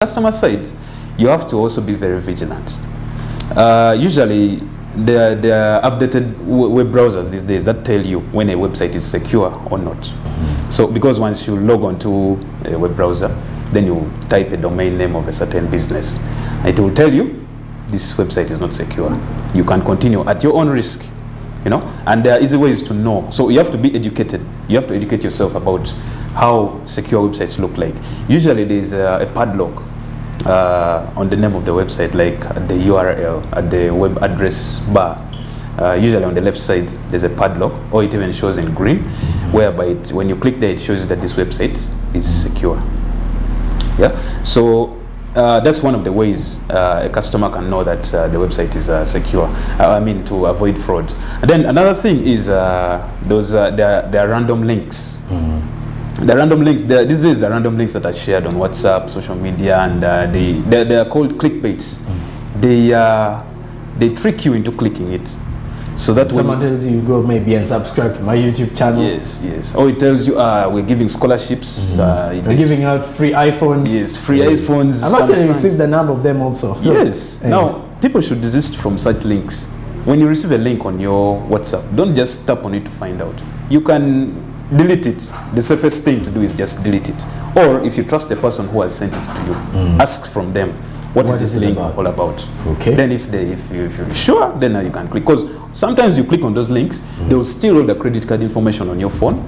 customer side, you have to also be very vigilant. Usually, there are updated web browsers these days that tell you when a website is secure or not. So, because once you log onto a web browser, then you type a domain name of a certain business, it will tell you this website is not secure. You can continue at your own risk, you know. And there are easy ways to know. So you have to be educated. You have to educate yourself about how secure websites look like. Usually, there is a padlock on the name of the website, like at the URL, at the web address bar. Usually on the left side there's a padlock, or it even shows in green, whereby when you click there it shows you that this website is secure. Yeah, so that's one of the ways a customer can know that the website is secure. I mean, to avoid fraud. And then another thing is there are random links. The random links, these days the random links that are shared on WhatsApp, social media, and they are called clickbaits. They trick you into clicking it. So that someone tells you go maybe and subscribe to my YouTube channel. Yes, yes. Or it tells you we're giving scholarships. We're giving out free iPhones. Yes, free iPhones. I've actually received a number of them also. Yes. Now, people should desist from such links. When you receive a link on your WhatsApp, don't just tap on it to find out. You can delete it. The safest thing to do is just delete it. Or if you trust the person who has sent it to you, ask from them, what is this link all about? Okay. Then if you're sure, then you can click. Because sometimes you click on those links, they will steal all the credit card information on your phone.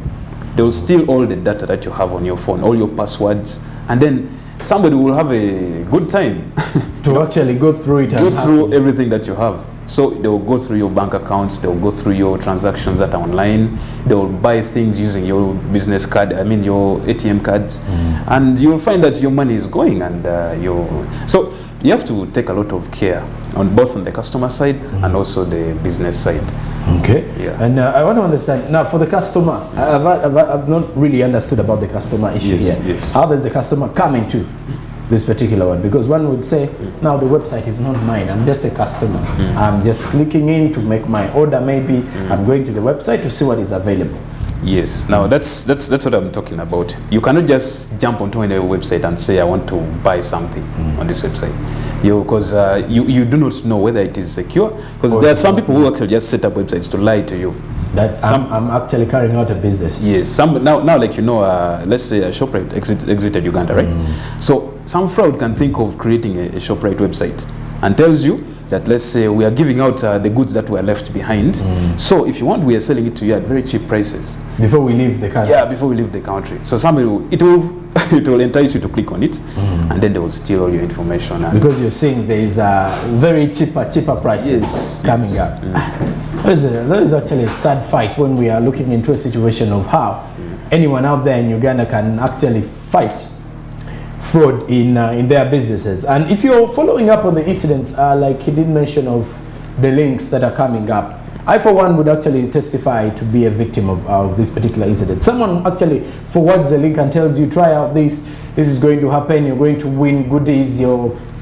They will steal all the data that you have on your phone, all your passwords, and then somebody will have a good time to actually go through it. Go through everything that you have. So they will go through your bank accounts, they will go through your transactions that are online, they will buy things using your business card, I mean your ATM cards, and you'll find that your money is going, and so you have to take a lot of care on both on the customer side and also the business side. Okay. Yeah. And I want to understand now for the customer. I've not really understood about the customer issue here. Yes. How does the customer come into this particular one? Because one would say, now the website is not mine, I'm just a customer. I'm just clicking in to make my order, maybe I'm going to the website to see what is available. Yes, now that's what I'm talking about. You cannot just jump onto any website and say I want to buy something on this website. Because you do not know whether it is secure, because there are some people who actually just set up websites to lie to you. That I'm actually carrying out a business. Yes, now like let's say a ShopRite exited Uganda, right? So some fraud can think of creating a ShopRite website and tells you that, let's say, we are giving out the goods that were left behind. So if you want, we are selling it to you at very cheap prices. Before we leave the country. Yeah, before we leave the country. So somebody it will entice you to click on it, and then they will steal all your information. Because you're seeing there is a very cheaper prices coming up. That is actually a sad fight when we are looking into a situation of how anyone out there in Uganda can actually fight fraud in their businesses. And if you're following up on the incidents, like he did mention of the links that are coming up, I for one would actually testify to be a victim of this particular incident. Someone actually forwards a link and tells you, try out this is going to happen, you're going to win goodies,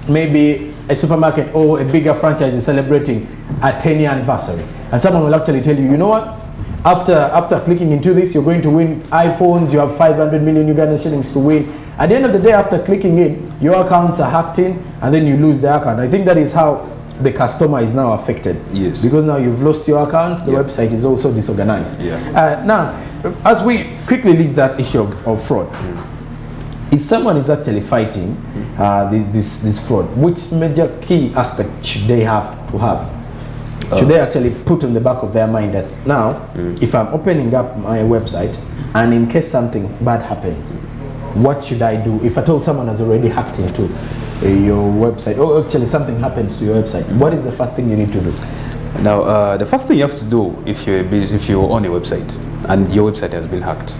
maybe a supermarket or a bigger franchise is celebrating a 10-year anniversary. And someone will actually tell you, you know what? After clicking into this, you're going to win iPhones, you have 500 million Ugandan shillings to win. At the end of the day, after clicking in, your accounts are hacked in, and then you lose the account. I think that is how the customer is now affected. Yes. Because now you've lost your account, the website is also disorganized. Yeah. Now, as we quickly leave that issue of fraud, if someone is actually fighting this fraud, which major key aspect should they have to have? Should they actually put on the back of their mind that now, if I'm opening up my website and in case something bad happens, what should I do? If I told someone has already hacked into your website, or actually something happens to your website, what is the first thing you need to do? Now, the first thing you have to do if you own a website and your website has been hacked,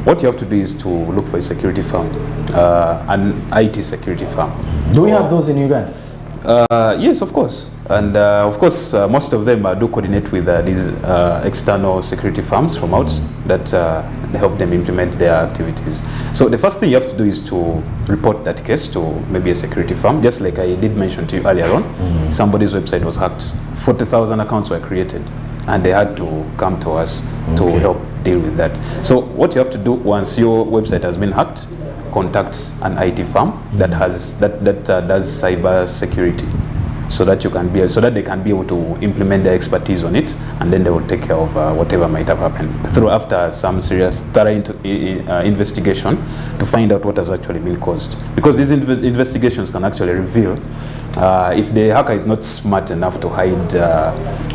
what you have to do is to look for a security firm, an IT security firm. Do we have those in Uganda? Yes, of course. And of course, most of them do coordinate with these external security firms from out that help them implement their activities. So the first thing you have to do is to report that case to maybe a security firm. Just like I did mention to you earlier on, somebody's website was hacked. 40,000 accounts were created, and they had to come to us to help deal with that. So what you have to do once your website has been hacked, contact an IT firm that does cyber security, so that they can be able to implement their expertise on it, and then they will take care of whatever might have happened after some serious thorough investigation to find out what has actually been caused. Because these investigations can actually reveal if the hacker is not smart enough to hide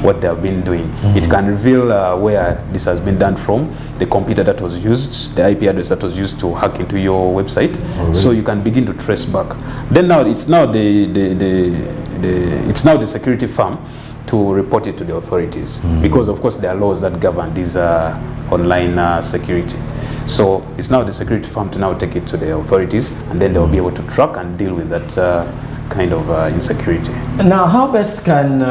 what they have been doing, it can reveal where this has been done from, the computer that was used, the IP address that was used to hack into your website. Oh, really? So you can begin to trace back. Then now it's now the security firm to report it to the authorities, because of course there are laws that govern these online security. So it's now the security firm to now take it to the authorities, and then they'll be able to track and deal with that kind of insecurity. Now, how best can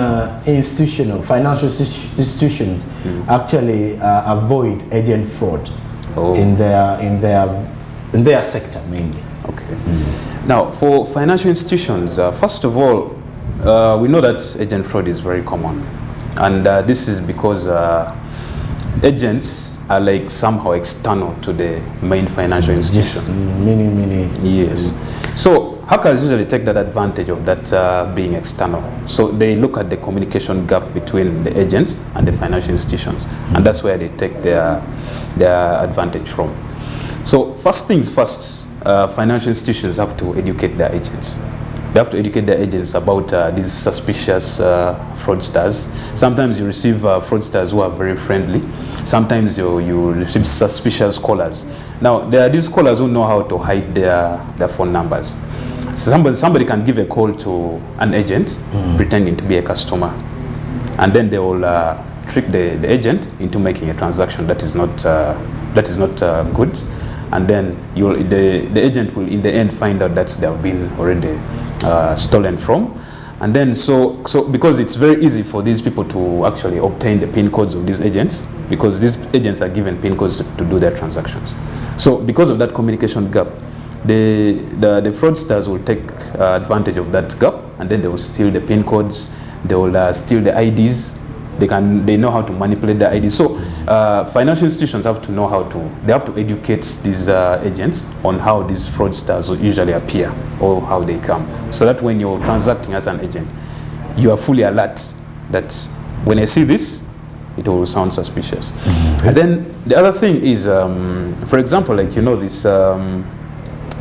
financial institutions actually avoid agent fraud in their sector mainly? Okay. Now, for financial institutions, first of all, we know that agent fraud is very common, and this is because agents are like somehow external to the main financial institution. Yes. So hackers usually take that advantage of that being external. So they look at the communication gap between the agents and the financial institutions, and that's where they take their advantage from. So first things first, financial institutions have to educate their agents. They have to educate their agents about these suspicious fraudsters. Sometimes you receive fraudsters who are very friendly. Sometimes you receive suspicious callers. Now, there are these callers who know how to hide their phone numbers. Somebody can give a call to an agent pretending to be a customer, and then they will trick the agent into making a transaction that is not good, and then the agent will in the end find out that they have been already stolen from. And then so because it's very easy for these people to actually obtain the PIN codes of these agents, because these agents are given PIN codes to do their transactions. So because of that communication gap, the fraudsters will take advantage of that gap, and then they will steal the PIN codes, they will steal the IDs. They know how to manipulate the IDs. So financial institutions have to know they have to educate these agents on how these fraudsters will usually appear or how they come, so that when you're transacting as an agent, you are fully alert that when I see this, it will sound suspicious. And then the other thing is, for example, like this.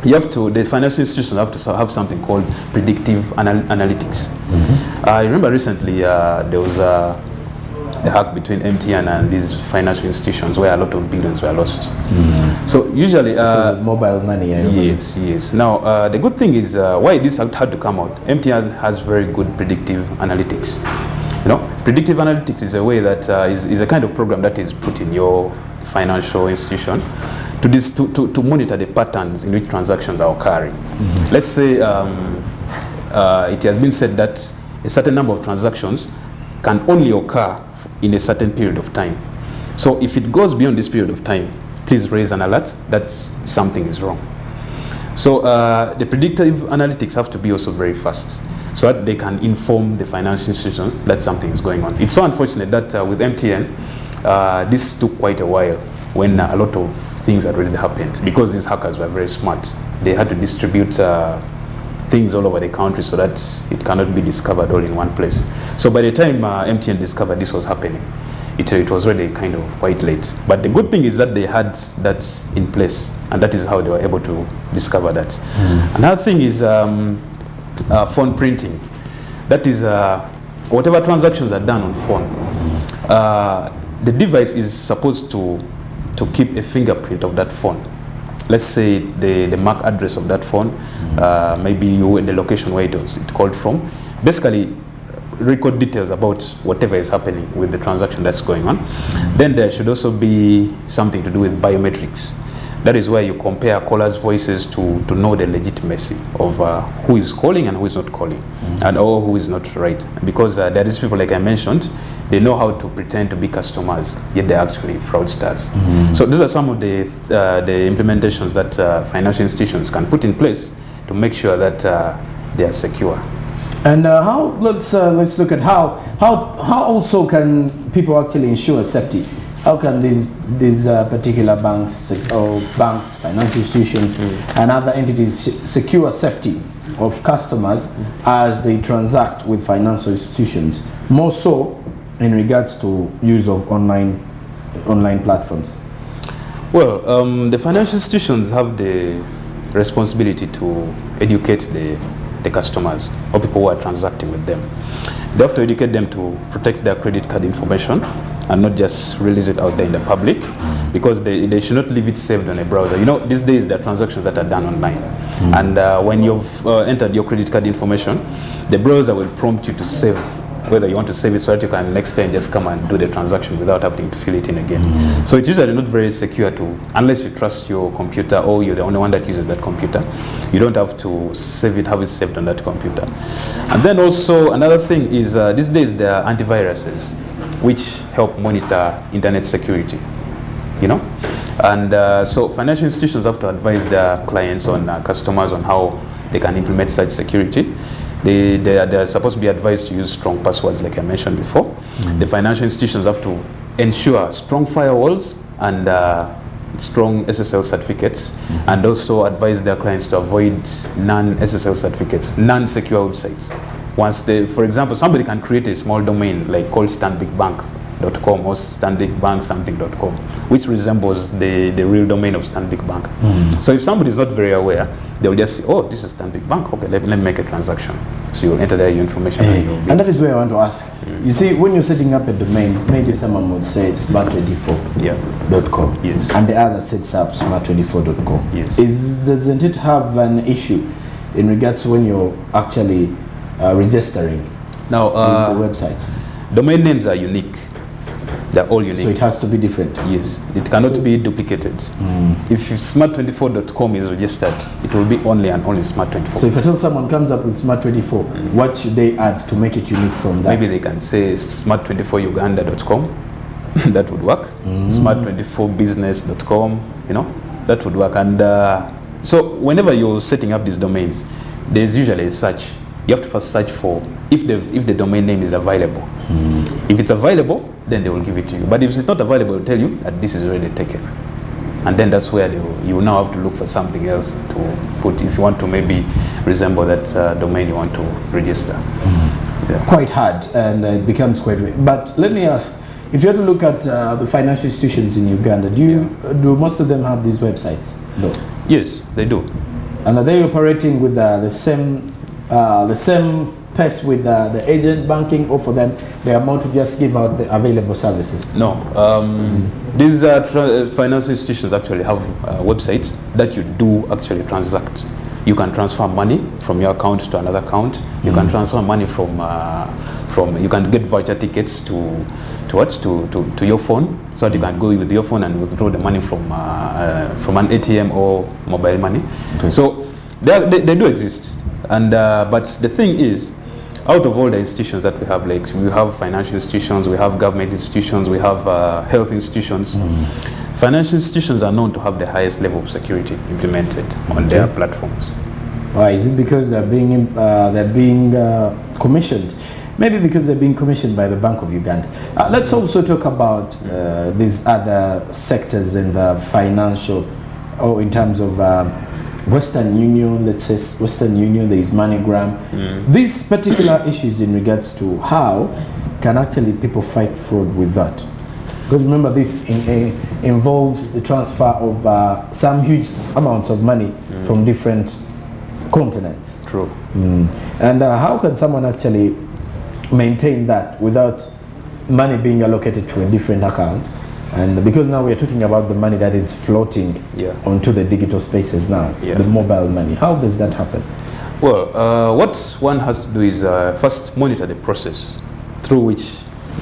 The financial institutions have to have something called predictive analytics. I remember recently there was a hack between MTN and these financial institutions where a lot of billions were lost. So usually mobile money. Yes. Now the good thing is why this had to come out. MTN has very good predictive analytics. Predictive analytics is a way that is a kind of program that is put in your financial institution to monitor the patterns in which transactions are occurring. Let's say it has been said that a certain number of transactions can only occur in a certain period of time. So if it goes beyond this period of time, please raise an alert that something is wrong. So the predictive analytics have to be also very fast, so that they can inform the financial institutions that something is going on. It's so unfortunate that with MTN, this took quite a while when a lot of things had already happened, because these hackers were very smart. They had to distribute things all over the country so that it cannot be discovered all in one place. So by the time MTN discovered this was happening, it was already kind of quite late. But the good thing is that they had that in place, and that is how they were able to discover that. Another thing is phone printing. That is whatever transactions are done on phone, the device is supposed to keep a fingerprint of that phone. Let's say the MAC address of that phone, maybe the location where it called from. Basically, record details about whatever is happening with the transaction that's going on. Then there should also be something to do with biometrics. That is where you compare callers' voices to know the legitimacy of who is calling and who is not calling, or who is not right. Because there is people, like I mentioned, they know how to pretend to be customers, yet they're actually fraudsters. So these are some of the implementations that financial institutions can put in place to make sure that they are secure. And let's look at how also can people actually ensure safety how can these particular banks or financial institutions, and other entities secure safety of customers as they transact with financial institutions, more so in regards to use of online platforms? Well, the financial institutions have the responsibility to educate the customers or people who are transacting with them. They have to educate them to protect their credit card information and not just release it out there in the public, because they should not leave it saved on a browser. You know, these days there are transactions that are done online. And when you've entered your credit card information, the browser will prompt you to save, whether you want to save it so that you can next time just come and do the transaction without having to fill it in again. So it's usually not very secure unless you trust your computer or you're the only one that uses that computer. You don't have to have it saved on that computer. And then also another thing is these days there are antiviruses which help monitor internet security, you know. And so financial institutions have to advise their clients customers on how they can implement such security. They're supposed to be advised to use strong passwords, like I mentioned before. The financial institutions have to ensure strong firewalls and strong SSL certificates, and also advise their clients to avoid non-SSL certificates, non-secure websites. For example, somebody can create a small domain like called stanbicbank.com or stanbicbanksomething.com, which resembles the real domain of Stanbic Bank. So if somebody is not very aware, they'll just say, oh, this is Stanbic Bank, okay, let me make a transaction. So you'll enter there your information. And that is where I want to ask. You see, when you're setting up a domain, maybe someone would say smart24.com. Yes. And the other sets up smart24.com. Yes. Doesn't it have an issue in regards to when you're actually registering now the website? Domain names are unique. They're all unique. So it has to be different. Yes, it cannot be duplicated. If smart24.com is registered, it will be only and only smart24. So if I tell someone comes up with smart24, what should they add to make it unique from that? Maybe they can say smart24uganda.com. That would work. Smart24business.com, you know, that would work. And so whenever you're setting up these domains, there's usually a search. You have to first search for if the domain name is available. If it's available, then they will give it to you. But if it's not available, they'll tell you that this is already taken. And then that's where you will now have to look for something else to put if you want to maybe resemble that domain you want to register. Yeah. Quite hard, and it becomes quite weird. But let me ask, if you have to look at the financial institutions in Uganda, do most of them have these websites? No. Yes, they do. And are they operating with the same pace with the agent banking, or for them they are more to just give out the available services? No. These financial institutions actually have websites that you do actually transact. You can transfer money from your account to another account. You can transfer money from you can get voucher tickets to your phone, so that you can go with your phone and withdraw the money from an ATM or mobile money. Okay. So they do exist. And but the thing is, out of all the institutions that we have, like we have financial institutions, we have government institutions, we have health institutions. Financial institutions are known to have the highest level of security implemented on their platforms. Why? Is it because they're being commissioned? Maybe because they're being commissioned by the Bank of Uganda. Let's also talk about these other sectors in the financial, or in terms of Western Union, let's say Western Union, there is MoneyGram. These particular issues in regards to how can actually people fight fraud with that? Because remember, this involves the transfer of some huge amounts of money from different continents. True. And how can someone actually maintain that without money being allocated to a different account? And because now we're talking about the money that is floating onto the digital spaces now, the mobile money, how does that happen? Well, what one has to do is first monitor the process through which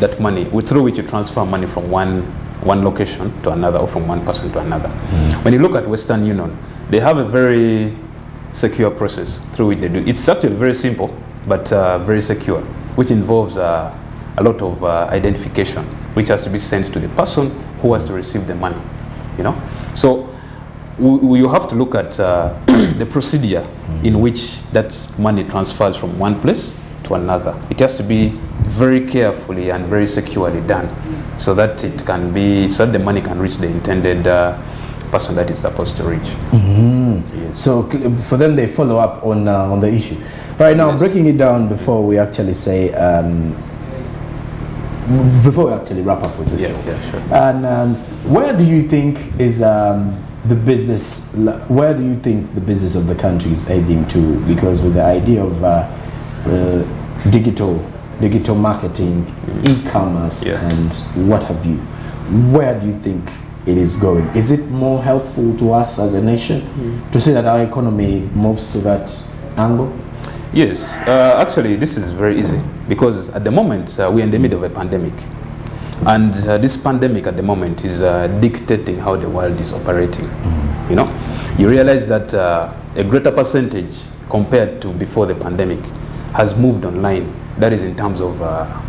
you transfer money from one location to another, or from one person to another. When you look at Western Union, they have a very secure process through which they do. It's actually very simple, but very secure, which involves a lot of identification, which has to be sent to the person who has to receive the money, you know. So you have to look at the procedure in which that money transfers from one place to another. It has to be very carefully and very securely done, so that it can be, so that the money can reach the intended person that it's supposed to reach. Yes. So for them, they follow up on the issue. Right now, Yes. breaking it down before we actually say, before we actually wrap up with the show. Yeah, sure. And where do you think is the business? Where do you think the business of the country is heading to? Because with the idea of digital marketing, e-commerce, and what have you, where do you think it is going? Is it more helpful to us as a nation to see that our economy moves to that angle? Yes, actually this is very easy, because at the moment we're in the middle of a pandemic, and this pandemic at the moment is dictating how the world is operating. You know, you realize that a greater percentage compared to before the pandemic has moved online. That is in terms of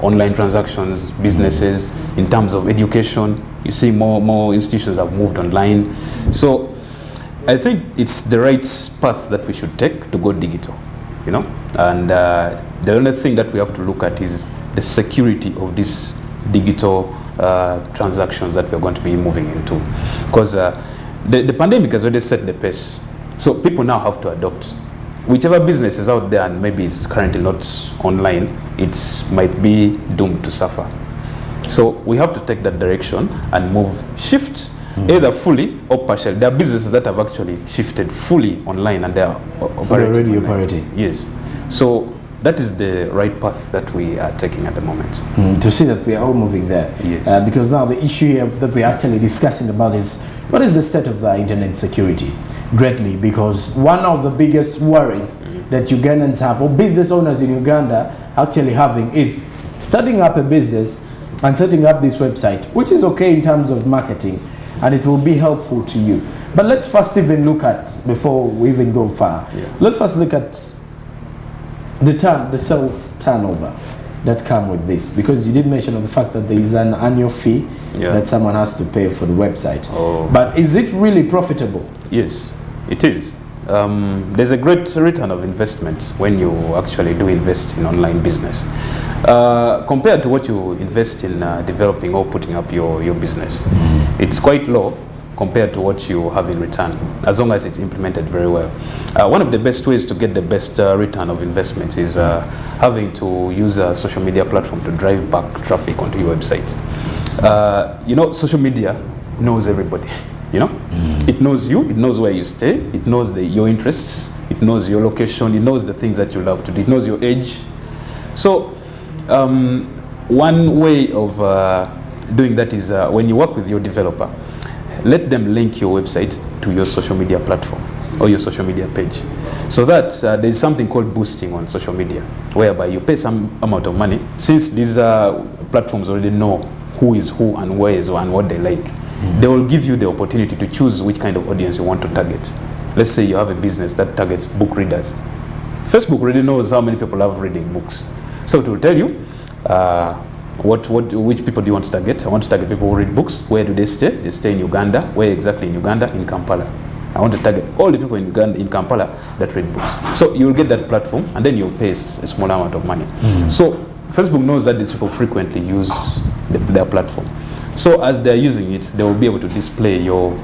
online transactions, businesses, in terms of education. You see more institutions have moved online. So I think it's the right path that we should take to go digital, you know. And the only thing that we have to look at is the security of these digital transactions that we're going to be moving into. Because the pandemic has already set the pace. So people now have to adopt. Whichever business is out there and maybe is currently not online, it might be doomed to suffer. So we have to take that direction and shift either fully or partially. There are businesses that have actually shifted fully online and they are operating. Already operating. Yes. So that is the right path that we are taking at the moment. To see that we are all moving there. Yes. Because now the issue here that we're actually discussing about is, what is the state of the internet security? Greatly, because one of the biggest worries that Ugandans have, or business owners in Uganda actually having, is starting up a business and setting up this website, which is okay in terms of marketing, and it will be helpful to you. But let's first even look at, before we even go far, let's first look at the sales turnover that come with this, because you did mention of the fact that there is an annual fee that someone has to pay for the website. But is it really profitable? Yes, it is. There's a great return of investment when you actually do invest in online business, compared to what you invest in developing or putting up your business. It's quite low compared to what you have in return, as long as it's implemented very well. One of the best ways to get the best return of investment is having to use a social media platform to drive back traffic onto your website. You know, social media knows everybody. You know, it knows you, it knows where you stay, it knows your interests, it knows your location, it knows the things that you love to do, it knows your age. So one way of doing that is when you work with your developer, let them link your website to your social media platform or your social media page, so that there's something called boosting on social media, whereby you pay some amount of money, since these platforms already know who is who and where is who and what they like. They will give you the opportunity to choose which kind of audience you want to target. Let's say you have a business that targets book readers. Facebook already knows how many people have reading books. So it will tell you which people do you want to target. I want to target people who read books. Where do they stay? They stay in Uganda. Where exactly in Uganda? In Kampala. I want to target all the people in Uganda, in Kampala, that read books. So you'll get that platform, and then you'll pay a small amount of money. So Facebook knows that these people frequently use their platform. So as they're using it, they will be able to display your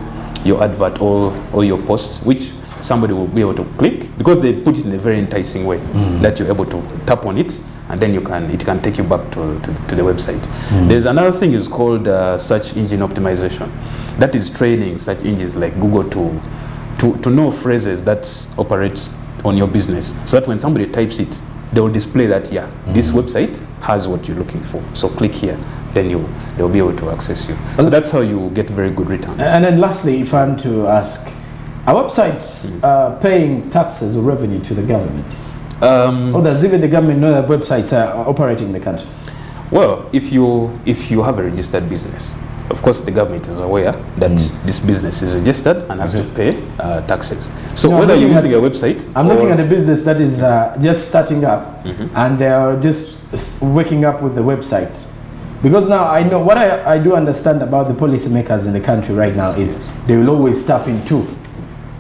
advert or your post, which somebody will be able to click, because they put it in a very enticing way that you're able to tap on it, and then it can take you back to the website. There's another thing is called search engine optimization. That is training search engines like Google to know phrases that operate on your business, so that when somebody types it, they will display that, this website has what you're looking for, so click here. Then they'll be able to access you. So that's how you get very good returns. And then lastly, if I'm to ask, are websites paying taxes or revenue to the government? Or does even the government know that websites are operating in the country? Well, if you have a registered business, of course the government is aware that this business is registered and has to pay taxes. So whether you're using a website, I'm looking at a business that is just starting up, and they are just waking up with the website. Because now I know what I do understand about the policymakers in the country right now is they will always tap into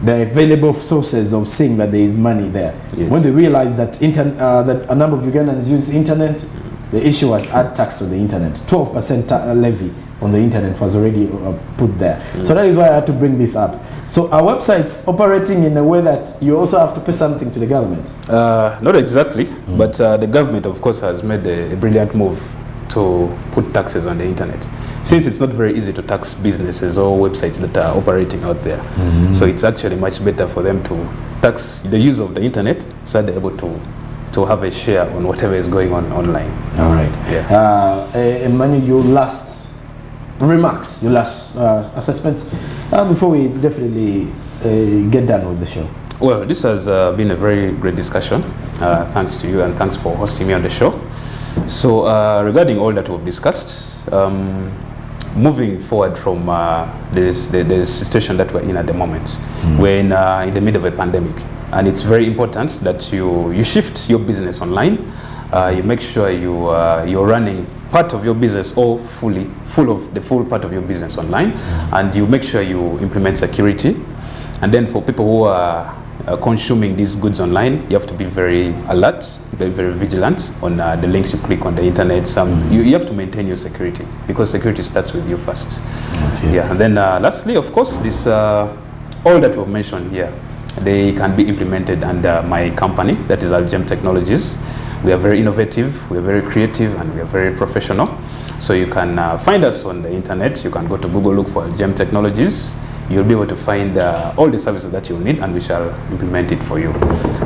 the available sources of seeing that there is money there. Yes. When they realized that that a number of Ugandans use internet, the issue was add tax on the internet. 12% levy on the internet was already put there. So that is why I had to bring this up. So our website's operating in a way that you also have to pay something to the government? Not exactly, but the government, of course, has made a brilliant move to put taxes on the internet. Since it's not very easy to tax businesses or websites that are operating out there, so it's actually much better for them to tax the use of the internet, so they're able to have a share on whatever is going on online. All right. Yeah. Emmanuel, your last remarks, your last assessments before we definitely get done with the show. Well, this has been a very great discussion. Thanks to you, and thanks for hosting me on the show. So regarding all that we've discussed, moving forward from the situation that we're in at the moment, we're in the middle of a pandemic, and it's very important that you shift your business online. You make sure you're running part of your business or full part of your business online, and you make sure you implement security. And then for people who are consuming these goods online, you have to be very alert, very vigilant on the links you click on the internet. You have to maintain your security, because security starts with you first. Okay. Yeah, and then lastly, of course, this all that we've mentioned here, they can be implemented under my company, that is Algem Technologies. We are very innovative, we are very creative, and we are very professional. So you can find us on the internet. You can go to Google, look for Algem Technologies. You'll be able to find all the services that you need, and we shall implement it for you.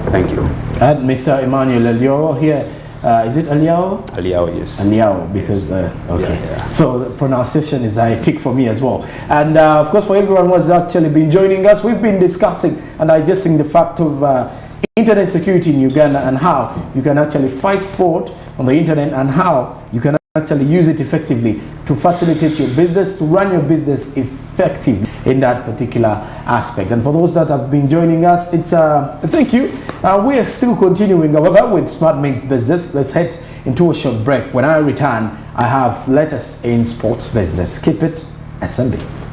Thank you. And Mr. Emmanuel Aliao here, is it Aliao? Aliao, yes. Aliao, because, okay. Yeah. So the pronunciation is a tick for me as well. And of course, for everyone who has actually been joining us, we've been discussing and digesting the fact of internet security in Uganda, and how you can actually fight fraud on the internet, and how you can actually use it effectively to facilitate your business, to run your business effectively in that particular aspect. And for those that have been joining us, it's thank you. We are still continuing, however, with Smart Mix Business. Let's head into a short break. When I return, I have latest in sports business. Keep it SMB.